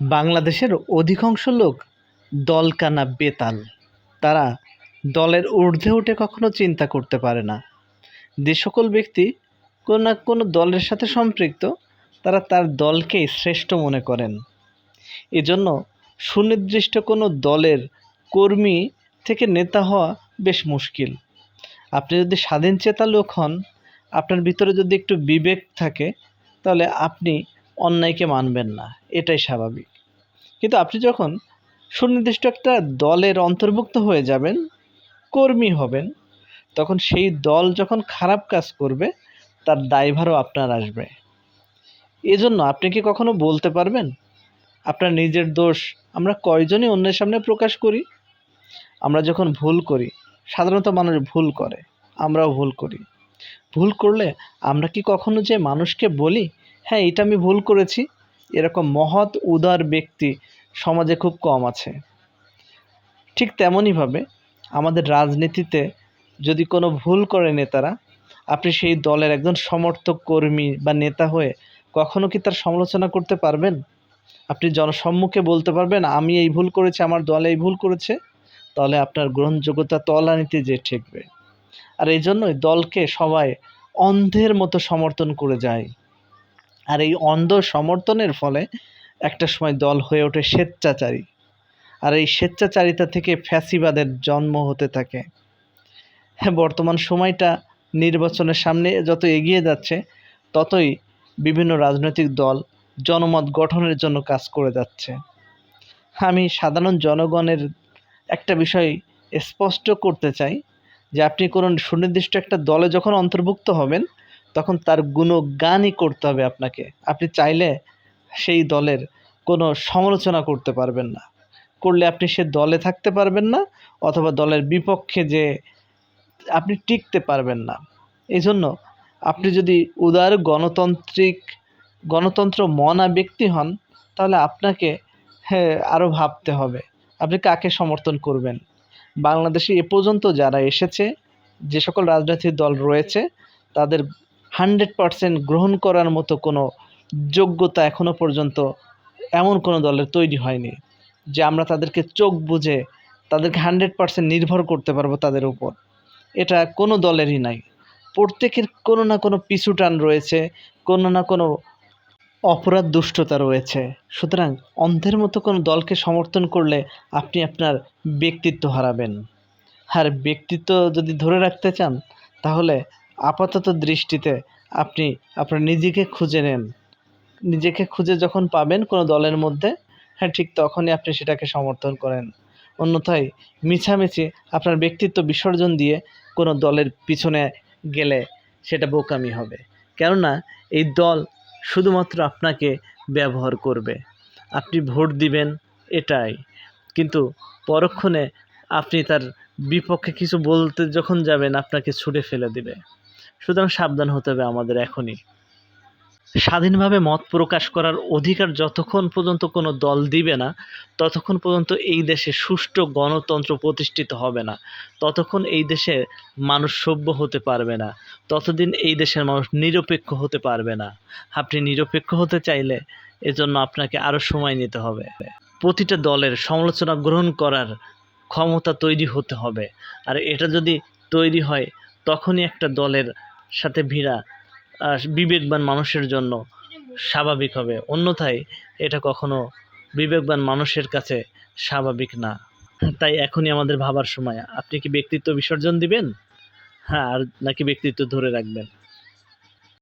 বাংলাদেশের অধিকাংশ লোক দলকানা বেতাল। তারা দলের ঊর্ধ্বে উঠে কখনো চিন্তা করতে পারে না। যে সকল ব্যক্তি কোনো না কোনো দলের সাথে সম্পৃক্ত, তারা তার দলকেই শ্রেষ্ঠ মনে করেন। এজন্য সুনির্দিষ্ট কোনো দলের কর্মী থেকে নেতা হওয়া বেশ মুশকিল। আপনি যদি স্বাধীনচেতা লোক হন, আপনার ভিতরে যদি একটু বিবেক থাকে, তাহলে আপনি অন্যায়কে মানবেন না, এটাই স্বাভাবিক। কিন্তু আপনি যখন সুনির্দিষ্ট একটা দলের অন্তর্ভুক্ত হয়ে যাবেন, কর্মী হবেন, তখন সেই দল যখন খারাপ কাজ করবে, তার দায়ভারও আপনার আসবে। এজন্য আপনি কি কখনো বলতে পারবেন আপনার নিজের দোষ আমরা কয়জনই অন্যের সামনে প্রকাশ করি? আমরা যখন ভুল করি, সাধারণত মানুষ ভুল করে, আমরাও ভুল করি। ভুল করলে আমরা কি কখনো যে মানুষকে বলি, হ্যাঁ এটা আমি ভুল করেছি? এরকম মহৎ উদার ব্যক্তি সমাজে খুব কম আছে। ঠিক তেমনইভাবে আমাদের রাজনীতিতে যদি কোনো ভুল করে নেতারা, আপনি সেই দলের একজন সমর্থক কর্মী বা নেতা হয়ে কখনো কি তার সমালোচনা করতে পারবেন? আপনি জনসম্মুখে বলতে পারবেন আমি এই ভুল করেছি, আমার দল এই ভুল করেছে? তাহলে আপনার গ্রহণযোগ্যতা তলানিতে যেয়ে ঠেকবে। আর এই জন্যই দলকে সবাই অন্ধের মতো সমর্থন করে যায়। আর এই অন্ধ সমর্থনের ফলে একটা সময় দল হয়ে ওঠে স্বেচ্ছাচারী। আর এই স্বেচ্ছাচারিতা থেকে ফ্যাসিবাদের জন্ম হতে থাকে। হ্যাঁ, বর্তমান সময়টা নির্বাচনের সামনে যত এগিয়ে যাচ্ছে, ততই বিভিন্ন রাজনৈতিক দল জনমত গঠনের জন্য কাজ করে যাচ্ছে। আমি সাধারণ জনগণের একটা বিষয় স্পষ্ট করতে চাই যে আপনি কোনো সুনির্দিষ্ট একটা দলে যখন অন্তর্ভুক্ত হবেন, তখন তার গুণগানই করতে হবে আপনাকে। আপনি চাইলে সেই দলের কোনো সমালোচনা করতে পারবেন না। করলে আপনি সে দলে থাকতে পারবেন না, অথবা দলের বিপক্ষে যে আপনি টিকতে পারবেন না। এই জন্য আপনি যদি উদার গণতন্ত্র মনা ব্যক্তি হন, তাহলে আপনাকে আরও ভাবতে হবে আপনি কাকে সমর্থন করবেন। বাংলাদেশে এ পর্যন্ত যারা এসেছে, যে সকল রাজনৈতিক দল রয়েছে, তাদের 100% গ্রহণ করার মতো কোনো যোগ্যতা এখনো পর্যন্ত এমন কোনো দলের তৈরি হয়নি যে আমরা তাদেরকে চোখ বুজে তাদেরকে 100% নির্ভর করতে পারবো তাদের উপর। এটা কোনো দলেরই নাই। প্রত্যেকের কোনো না কোনো পিছুটান রয়েছে, কোনো না কোনো অপরাধ দুষ্টতা রয়েছে। সুতরাং অন্ধের মতো কোনো দলকে সমর্থন করলে আপনি আপনার ব্যক্তিত্ব হারাবেন। আর ব্যক্তিত্ব যদি ধরে রাখতে চান, তাহলে আপাতত দৃষ্টিতে আপনি আপনার নিজেকে খুঁজে নেন। নিজেকে খুঁজে যখন পাবেন কোনো দলের মধ্যে, হ্যাঁ ঠিক তখনই আপনি সেটাকে সমর্থন করেন। অন্যথায় মিছামিছি আপনার ব্যক্তিত্ব বিসর্জন দিয়ে কোনো দলের পিছনে গেলে সেটা বোকামি হবে। কেননা এই দল শুধুমাত্র আপনাকে ব্যবহার করবে। আপনি ভোট দিবেন এটাই, কিন্তু পরক্ষণে আপনি তার বিপক্ষে কিছু বলতে যখন যাবেন, আপনাকে ছুঁড়ে ফেলে দিবে। সুতরাং সাবধান হতে হবে আমাদের এখনই। স্বাধীনভাবে মত প্রকাশ করার অধিকার যতক্ষণ পর্যন্ত কোনো দল দিবে না, ততক্ষণ পর্যন্ত এই দেশে সুষ্ঠু গণতন্ত্র প্রতিষ্ঠিত হবে না। ততক্ষণ এই দেশে মানুষ সভ্য হতে পারবে না। ততদিন এই দেশের মানুষ নিরপেক্ষ হতে পারবে না। আপনি নিরপেক্ষ হতে চাইলে এজন্য আপনাকে আরও সময় নিতে হবে। প্রতিটা দলের সমালোচনা গ্রহণ করার ক্ষমতা তৈরি হতে হবে। আর এটা যদি তৈরি হয়, তখনই একটা দলের সাথে ভিড়া বিবেকবান মানুষের জন্য স্বাভাবিক হবে। অন্যথায় এটা কখনো বিবেকবান মানুষের কাছে স্বাভাবিক না। তাই এখনই আমাদের ভাবার সময়, আপনি কি ব্যক্তিত্ব বিসর্জন দিবেন, হ্যাঁ, আর নাকি ব্যক্তিত্ব ধরে রাখবেন?